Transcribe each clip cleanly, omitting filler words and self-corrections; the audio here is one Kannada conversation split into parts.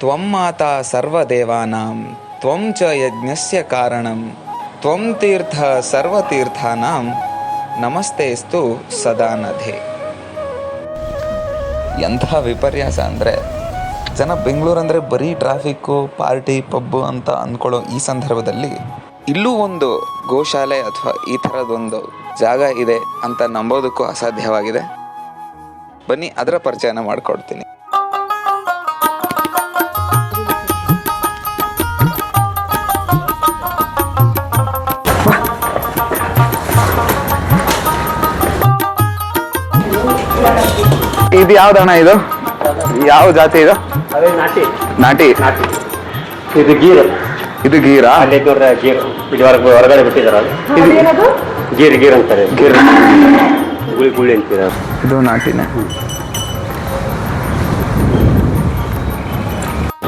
ತ್ವಂ ಮಾತಾ ಸರ್ವದೇವಾನಾಂ ತ್ವಂ ಚ ಯಜ್ಞಸ್ಯ ಕಾರಣಂ ತ್ವಂ ತೀರ್ಥ ಸರ್ವತೀರ್ಥಾನಾಂ ನಮಸ್ತೇಸ್ತು ಸದಾನಧೆ. ಎಂಥ ವಿಪರ್ಯಾಸ ಅಂದರೆ, ಜನ ಬೆಂಗಳೂರಂದರೆ ಬರೀ ಟ್ರಾಫಿಕ್ಕು, ಪಾರ್ಟಿ, ಪಬ್ಬು ಅಂತ ಅಂದ್ಕೊಳ್ಳೋ ಈ ಸಂದರ್ಭದಲ್ಲಿ ಇಲ್ಲೂ ಒಂದು ಗೋಶಾಲೆ ಅಥವಾ ಈ ಥರದೊಂದು ಜಾಗ ಇದೆ ಅಂತ ನಂಬೋದಕ್ಕೂ ಅಸಾಧ್ಯವಾಗಿದೆ. ಬನ್ನಿ ಅದರ ಪರಿಚಯನ ಮಾಡಿಕೊಡ್ತೀನಿ. ಇದು ಯಾವ್ದಣ್ಣ? ಇದು ಯಾವ ಜಾತಿ? ಇದು ನಾಟಿ. ಇದು ಗೀರು. ಇದು ಗೀರಾ? ಅಲ್ಲಿ ಗೀರು ಹೊರಗಡೆ ಬಿಟ್ಟಿದಾರ. ಗೀರ್ ಅಂತಾರೆ. ಗೀರ್ ಗುಳಿ ಅಂತೀರ. ಇದು ನಾಟಿನೇ.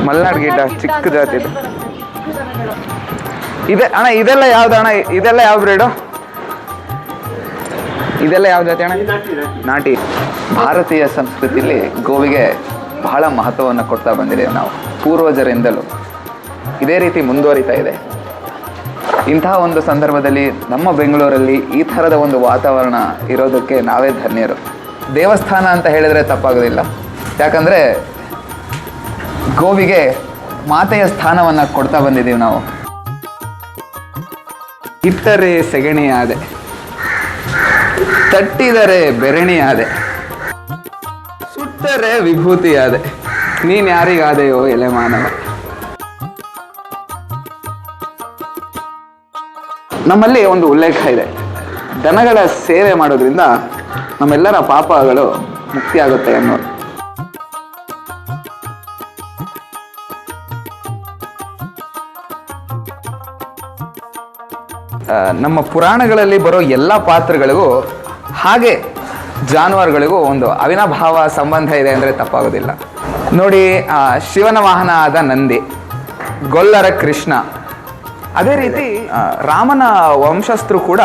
ಮಲೆನಾಡ್ ಗಿಡ್ಡ, ಚಿಕ್ಕ ಜಾತಿ ಇದು. ಇದೆ ಅಣ್ಣ, ಇದೆಲ್ಲ ಯಾವ್ದು ಅಣ್ಣ? ಇದೆಲ್ಲ ಯಾವ ಬ್ರೀಡು? ಇದೆಲ್ಲ ಯಾವ ಜಾತಿ ಅಣ್ಣ? ನಾಟಿ. ಭಾರತೀಯ ಸಂಸ್ಕೃತಿಯಲ್ಲಿ ಗೋವಿಗೆ ಬಹಳ ಮಹತ್ವವನ್ನು ಕೊಡ್ತಾ ಬಂದಿದ್ದೇವೆ ನಾವು ಪೂರ್ವಜರಿಂದಲೂ. ಇದೇ ರೀತಿ ಮುಂದುವರಿತಾ ಇದೆ. ಇಂತಹ ಒಂದು ಸಂದರ್ಭದಲ್ಲಿ ನಮ್ಮ ಬೆಂಗಳೂರಲ್ಲಿ ಈ ಥರದ ಒಂದು ವಾತಾವರಣ ಇರೋದಕ್ಕೆ ನಾವೇ ಧನ್ಯರು. ದೇವಸ್ಥಾನ ಅಂತ ಹೇಳಿದರೆ ತಪ್ಪಾಗೋದಿಲ್ಲ. ಯಾಕಂದರೆ ಗೋವಿಗೆ ಮಾತೆಯ ಸ್ಥಾನವನ್ನು ಕೊಡ್ತಾ ಬಂದಿದ್ದೀವಿ ನಾವು. ಇಟ್ಟರೆ ಸೆಗಣಿಯಾದೆ, ತಟ್ಟಿದರೆ ಬೆರಣಿಯಾದೆ, ಸುಟ್ಟರೆ ವಿಭೂತಿಯಾದೆ, ನೀನು ಯಾರಿಗಾದೆಯೋ ಎಲೆ ಮಾನವ. ನಮ್ಮಲ್ಲಿ ಒಂದು ಉಲ್ಲೇಖ ಇದೆ, ದನಗಳ ಸೇವೆ ಮಾಡೋದ್ರಿಂದ ನಮ್ಮೆಲ್ಲರ ಪಾಪಗಳು ಮುಕ್ತಿಯಾಗುತ್ತೆ ಅನ್ನೋದು. ನಮ್ಮ ಪುರಾಣಗಳಲ್ಲಿ ಬರೋ ಎಲ್ಲ ಪಾತ್ರಗಳಿಗೂ ಹಾಗೆ ಜಾನುವಾರುಗಳಿಗೂ ಒಂದು ಅವಿನಾಭಾವ ಸಂಬಂಧ ಇದೆ ಅಂದರೆ ತಪ್ಪಾಗೋದಿಲ್ಲ. ನೋಡಿ, ಶಿವನ ವಾಹನ ಆದ ನಂದಿ, ಗೊಲ್ಲರ ಕೃಷ್ಣ, ಅದೇ ರೀತಿ ರಾಮನ ವಂಶಸ್ಥರು ಕೂಡ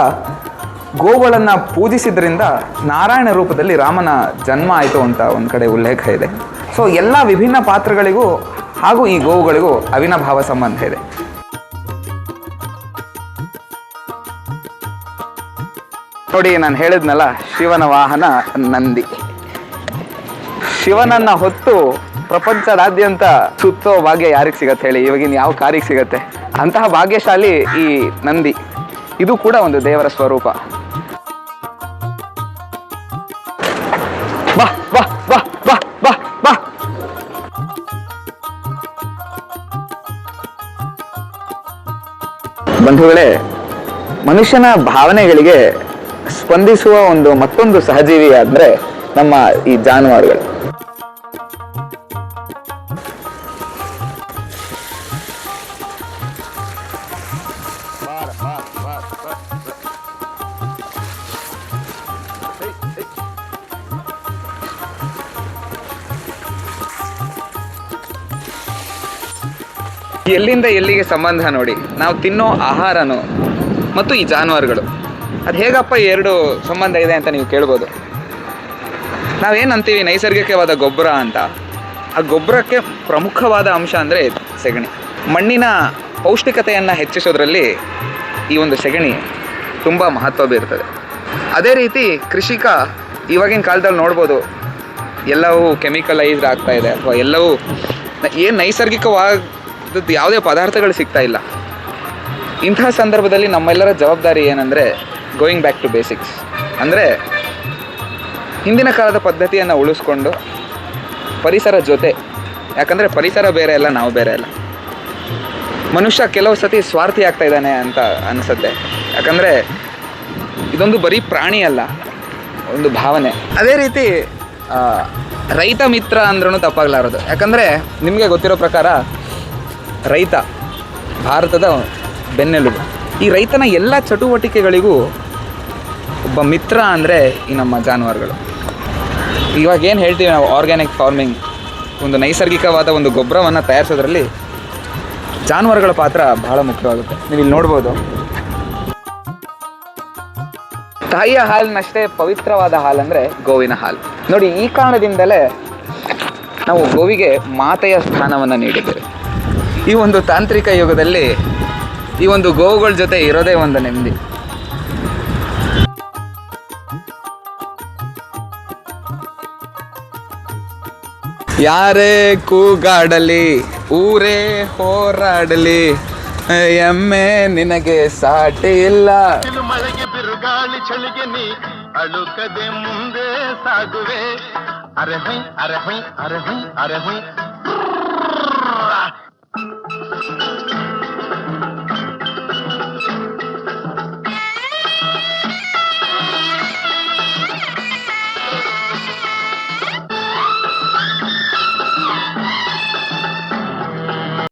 ಗೋವುಗಳನ್ನು ಪೂಜಿಸಿದ್ರಿಂದ ನಾರಾಯಣ ರೂಪದಲ್ಲಿ ರಾಮನ ಜನ್ಮ ಆಯಿತು ಅಂತ ಒಂದು ಕಡೆ ಉಲ್ಲೇಖ ಇದೆ. ಸೊ ಎಲ್ಲ ವಿಭಿನ್ನ ಪಾತ್ರಗಳಿಗೂ ಹಾಗೂ ಈ ಗೋವುಗಳಿಗೂ ಅವಿನಾಭಾವ ಸಂಬಂಧ ಇದೆ. ನೋಡಿ, ನಾನು ಹೇಳಿದ್ನಲ್ಲ, ಶಿವನ ವಾಹನ ನಂದಿ. ಶಿವನನ್ನ ಹೊತ್ತು ಪ್ರಪಂಚದಾದ್ಯಂತ ಸುತ್ತೋ ಭಾಗ್ಯ ಯಾರಿಗೆ ಸಿಗತ್ತೆ ಹೇಳಿ? ಇವಾಗಿನ ಯಾವ ಕಾರಿಗೆ ಸಿಗತ್ತೆ? ಅಂತಹ ಭಾಗ್ಯಶಾಲಿ ಈ ನಂದಿ. ಇದು ಕೂಡ ಒಂದು ದೇವರ ಸ್ವರೂಪ. ಬಾ ಬಾ ಬಾ ಬಾ ಬಾ ಬಾ. ಬಂಧುಗಳೇ, ಮನುಷ್ಯನ ಭಾವನೆಗಳಿಗೆ ಸ್ಪಂದಿಸುವ ಮತ್ತೊಂದು ಸಹಜೀವಿ ಅಂದ್ರೆ ನಮ್ಮ ಈ ಜಾನುವಾರುಗಳು. ಎಲ್ಲಿಂದ ಎಲ್ಲಿಗೆ ಸಂಬಂಧ ನೋಡಿ. ನಾವು ತಿನ್ನೋ ಆಹಾರನು ಮತ್ತು ಈ ಜಾನುವಾರುಗಳು, ಅದು ಹೇಗಪ್ಪ ಎರಡು ಸಂಬಂಧ ಇದೆ ಅಂತ ನೀವು ಕೇಳ್ಬೋದು. ನಾವೇನಂತೀವಿ ನೈಸರ್ಗಿಕವಾದ ಗೊಬ್ಬರ ಅಂತ. ಆ ಗೊಬ್ಬರಕ್ಕೆ ಪ್ರಮುಖವಾದ ಅಂಶ ಅಂದರೆ ಸೆಗಣಿ. ಮಣ್ಣಿನ ಪೌಷ್ಟಿಕತೆಯನ್ನು ಹೆಚ್ಚಿಸೋದ್ರಲ್ಲಿ ಈ ಒಂದು ಸೆಗಣಿ ತುಂಬ ಮಹತ್ವ ಬೀರ್ತದೆ. ಅದೇ ರೀತಿ ಕೃಷಿಕ ಇವಾಗಿನ ಕಾಲದಲ್ಲಿ ನೋಡ್ಬೋದು, ಎಲ್ಲವೂ ಕೆಮಿಕಲೈಸ್ಡ್ ಆಗ್ತಾ ಇದೆ, ಅಥವಾ ಎಲ್ಲವೂ ಏನು ನೈಸರ್ಗಿಕವಾದದ್ದು ಯಾವುದೇ ಪದಾರ್ಥಗಳು ಸಿಗ್ತಾ ಇಲ್ಲ. ಇಂತಹ ಸಂದರ್ಭದಲ್ಲಿ ನಮ್ಮೆಲ್ಲರ ಜವಾಬ್ದಾರಿ ಏನಂದರೆ ಗೋಯಿಂಗ್ ಬ್ಯಾಕ್ ಟು ಬೇಸಿಕ್ಸ್. ಅಂದರೆ ಹಿಂದಿನ ಕಾಲದ ಪದ್ಧತಿಯನ್ನು ಉಳಿಸ್ಕೊಂಡು ಪರಿಸರ ಜೊತೆ, ಯಾಕಂದರೆ ಪರಿಸರ ಬೇರೆ ಅಲ್ಲ, ನಾವು ಬೇರೆ ಅಲ್ಲ. ಮನುಷ್ಯ ಕೆಲವು ಸತಿ ಸ್ವಾರ್ಥಿ ಆಗ್ತಾ ಇದ್ದಾನೆ ಅಂತ ಅನಿಸುತ್ತೆ. ಯಾಕಂದರೆ ಇದೊಂದು ಬರೀ ಪ್ರಾಣಿ ಅಲ್ಲ, ಒಂದು ಭಾವನೆ. ಅದೇ ರೀತಿ ರೈತ ಮಿತ್ರ ಅಂದ್ರೂ ತಪ್ಪಾಗಲಾರದು. ಯಾಕಂದರೆ ನಿಮಗೆ ಗೊತ್ತಿರೋ ಪ್ರಕಾರ ರೈತ ಭಾರತದ ಬೆನ್ನೆಲುಬು. ಈ ರೈತನ ಎಲ್ಲ ಚಟುವಟಿಕೆಗಳಿಗೂ ಒಬ್ಬ ಮಿತ್ರ ಅಂದರೆ ಈ ನಮ್ಮ ಜಾನುವಾರುಗಳು. ಇವಾಗ ಏನು ಹೇಳ್ತೀವಿ ನಾವು, ಆರ್ಗ್ಯಾನಿಕ್ ಫಾರ್ಮಿಂಗ್, ಒಂದು ನೈಸರ್ಗಿಕವಾದ ಒಂದು ಗೊಬ್ಬರವನ್ನು ತಯಾರಿಸೋದ್ರಲ್ಲಿ ಜಾನುವಾರುಗಳ ಪಾತ್ರ ಬಹಳ ಮುಖ್ಯವಾಗುತ್ತೆ. ನೀವು ಇಲ್ಲಿ ನೋಡ್ಬೋದು, ತಾಯಿಯ ಹಾಲಿನಷ್ಟೇ ಪವಿತ್ರವಾದ ಹಾಲಂದರೆ ಗೋವಿನ ಹಾಲು. ನೋಡಿ, ಈ ಕಾರಣದಿಂದಲೇ ನಾವು ಗೋವಿಗೆ ಮಾತೆಯ ಸ್ಥಾನವನ್ನು ನೀಡಿದ್ದೇವೆ. ಈ ಒಂದು ತಾಂತ್ರಿಕ ಯುಗದಲ್ಲಿ ಈ ಒಂದು ಗೋವುಗಳ ಜೊತೆ ಇರೋದೇ ಒಂದು ನೆಮ್ಮದಿ. ಯಾರೇ ಕೂಗಾಡಲಿ, ಊರೇ ಹೋರಾಡಲಿ, ಎಮ್ಮೆ ನಿನಗೆ ಸಾಟಿ ಇಲ್ಲ. ಮಳೆಗೆ ಬಿರುಗಾಳಿ ಚಳಿಗೆ ನೀ ಅಳುಕದೆ ಮುಂದೆ ಸಾಗುವೆ. ಅರೆ ಹೊಯ್ ಅರೆ ಹೊಯ್ ಅರೆ ಹೊಯ್ ಅರೆ ಹೊಯ್